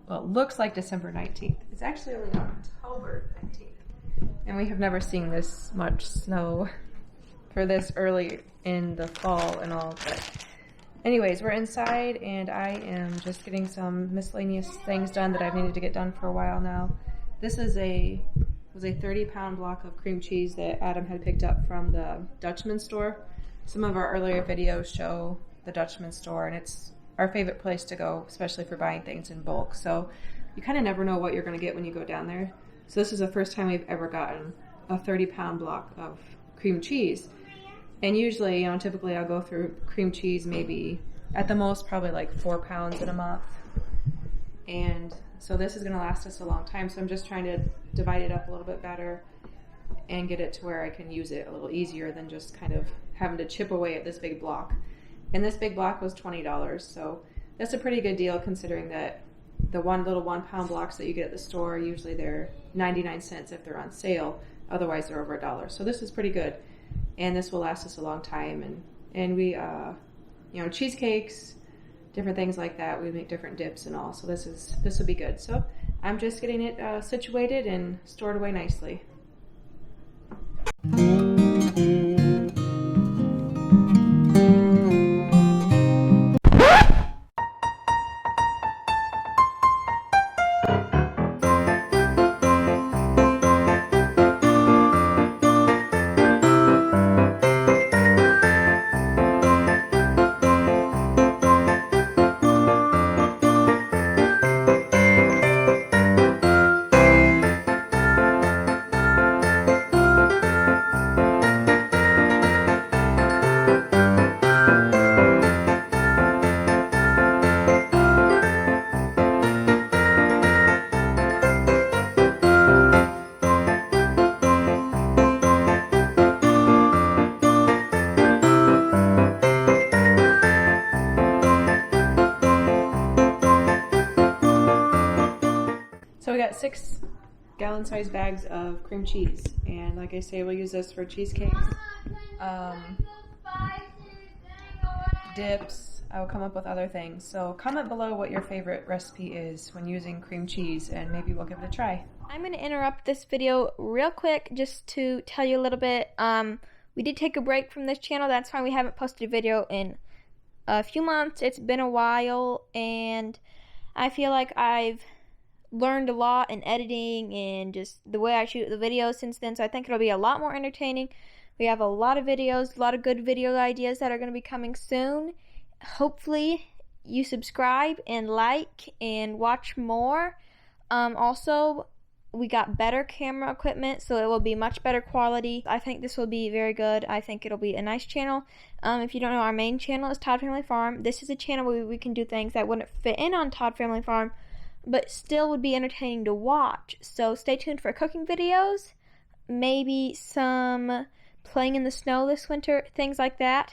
well, it looks like December 19th. It's actually only October 19th. And we have never seen this much snow for this early in the fall and all. But anyways, we're inside and I am just getting some miscellaneous things done that I've needed to get done for a while now. This is was a 30-pound block of cream cheese that Adam had picked up from the Dutchman store. Some of our earlier videos show the Dutchman store, and it's our favorite place to go, especially for buying things in bulk. So you kind of never know what you're going to get when you go down there. So this is the first time we've ever gotten a 30-pound block of cream cheese. And usually, you know, typically I'll go through cream cheese maybe at the most probably like 4 pounds in a month. And so this is going to last us a long time. So I'm just trying to divide it up a little bit better and get it to where I can use it a little easier than just kind of having to chip away at this big block. And this big block was $20. So that's a pretty good deal considering that the little 1 pound blocks that you get at the store, usually they're 99 cents if they're on sale. Otherwise they're over $1. So this is pretty good. And this will last us a long time. And we, you know, cheesecakes, different things like that. We make different dips and all. So this will be good. So I'm just getting it situated and stored away nicely. So we got 6 gallon-sized bags of cream cheese, and like I say, we'll use this for cheesecakes, dips. I will come up with other things. So comment below what your favorite recipe is when using cream cheese, and maybe we'll give it a try. I'm going to interrupt this video real quick just to tell you a little bit. We did take a break from this channel. That's why we haven't posted a video in a few months. It's been a while, and I feel like I've learned a lot in editing and just the way I shoot the videos since then, so I think it'll be a lot more entertaining. We have a lot of videos, a lot of good video ideas that are going to be coming soon. Hopefully you subscribe and like and watch more. Also, we got better camera equipment, so it will be much better quality. I think this will be very good. I think it'll be a nice channel. If you don't know, our main channel is Todd Family Farm. This is a channel where we can do things that wouldn't fit in on Todd Family Farm, but still would be entertaining to watch. So stay tuned for cooking videos, maybe some playing in the snow this winter, things like that,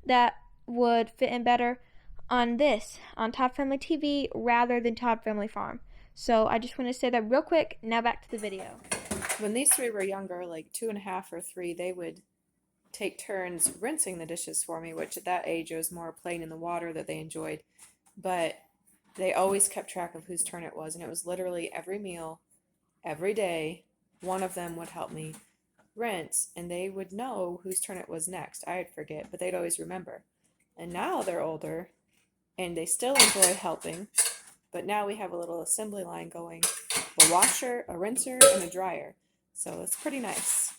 that would fit in better on Todd Family TV rather than Todd Family Farm. So I just want to say that real quick. Now back to the video. When these 3 were younger, like 2.5 or 3, they would take turns rinsing the dishes for me, which at that age it was more playing in the water that they enjoyed. But they always kept track of whose turn it was, and it was literally every meal, every day, one of them would help me rinse, and they would know whose turn it was next. I'd forget, but they'd always remember. And now they're older, and they still enjoy helping, but now we have a little assembly line going, a washer, a rinser, and a dryer. So it's pretty nice,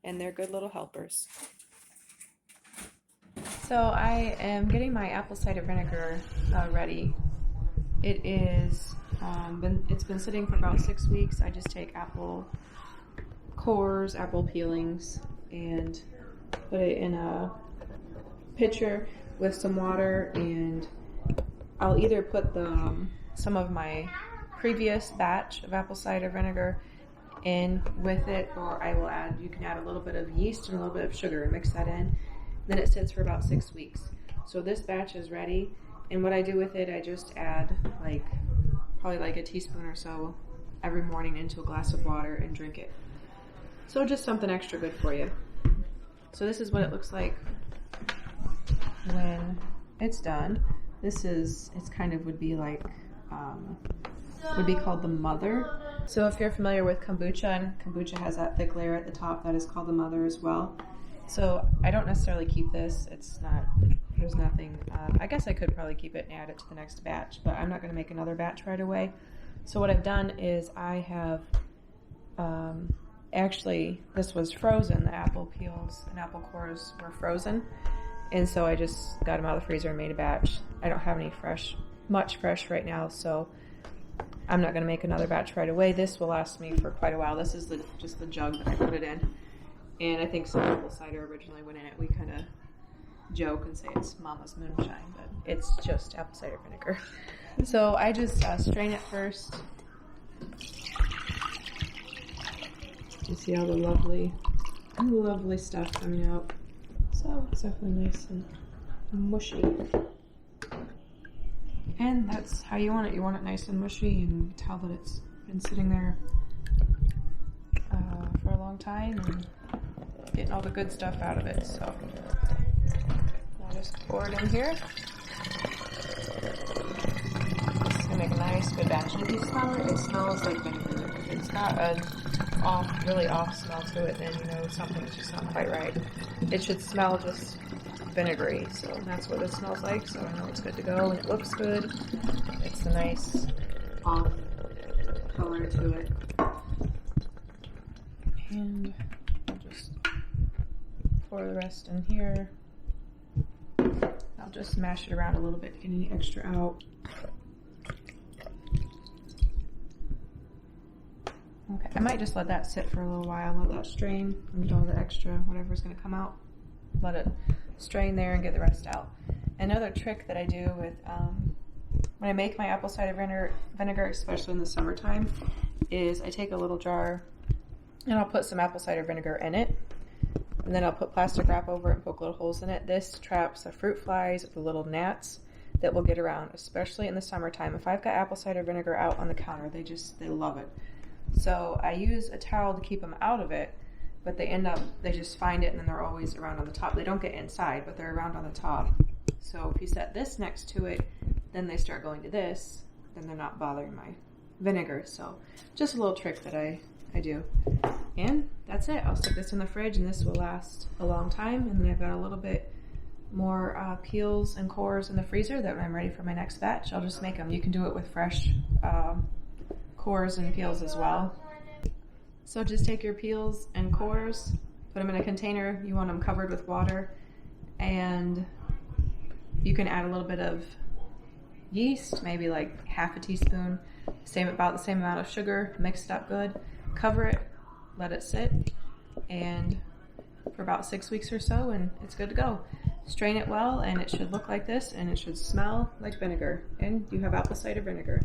and they're good little helpers. So I am getting my apple cider vinegar ready. It is it's been sitting for about 6 weeks. I just take apple cores, apple peelings, and put it in a pitcher with some water, and I'll either put some of my previous batch of apple cider vinegar in with it, or I will add, you can add a little bit of yeast and a little bit of sugar and mix that in. Then it sits for about 6 weeks. So this batch is ready, and what I do with it, I just add probably like a teaspoon or so every morning into a glass of water and drink it. So just something extra good for you. So this is what it looks like when it's done. It's kind of would be like would be called the mother. So if you're familiar with kombucha, and kombucha has that thick layer at the top, that is called the mother as well. So I don't necessarily keep this. It's not, there's nothing, I guess I could probably keep it and add it to the next batch, but I'm not going to make another batch right away. So what I've done is I have, actually, this was frozen, the apple peels and apple cores were frozen. And so I just got them out of the freezer and made a batch. I don't have any much fresh right now, so I'm not going to make another batch right away. This will last me for quite a while. This is just the jug that I put it in. And I think some apple cider originally went in it. We kind of joke and say it's Mama's moonshine, but it's just apple cider vinegar. So I just strain it first. You see all the lovely stuff coming out. So it's definitely nice and mushy. And that's how you want it. You want it nice and mushy, and you can tell that it's been sitting there for a long time and getting all the good stuff out of it. So I'll just pour it in here. It's gonna make a nice good batch. And if you smell it, it smells like vinegar. If it's got a really off smell to it, then you know something's just not quite right. It should smell just vinegary, so that's what it smells like, so I know it's good to go, and it looks good. It's a nice off color to it. And I'll just pour the rest in here. I'll just mash it around a little bit to get any extra out. Okay, I might just let that sit for a little while, let that strain, and get all the extra, whatever's going to come out. Let it strain there and get the rest out. Another trick that I do with, when I make my apple cider vinegar, especially in the summertime, is I take a little jar and I'll put some apple cider vinegar in it. And then I'll put plastic wrap over it and poke little holes in it. This traps the fruit flies, the little gnats that will get around, especially in the summertime. If I've got apple cider vinegar out on the counter, they love it. So I use a towel to keep them out of it, but they just find it and then they're always around on the top. They don't get inside, but they're around on the top. So if you set this next to it, then they start going to this, then they're not bothering my vinegar. So just a little trick that I do. And that's it. I'll stick this in the fridge and this will last a long time. And then I've got a little bit more peels and cores in the freezer that when I'm ready for my next batch, I'll just make them. You can do it with fresh cores and peels as well. So just take your peels and cores, put them in a container. You want them covered with water, and you can add a little bit of yeast, maybe like half a teaspoon, about the same amount of sugar, mix it up good, cover it, let it sit, and for about 6 weeks or so, and it's good to go. Strain it well, and it should look like this, and it should smell like vinegar, and you have apple cider vinegar.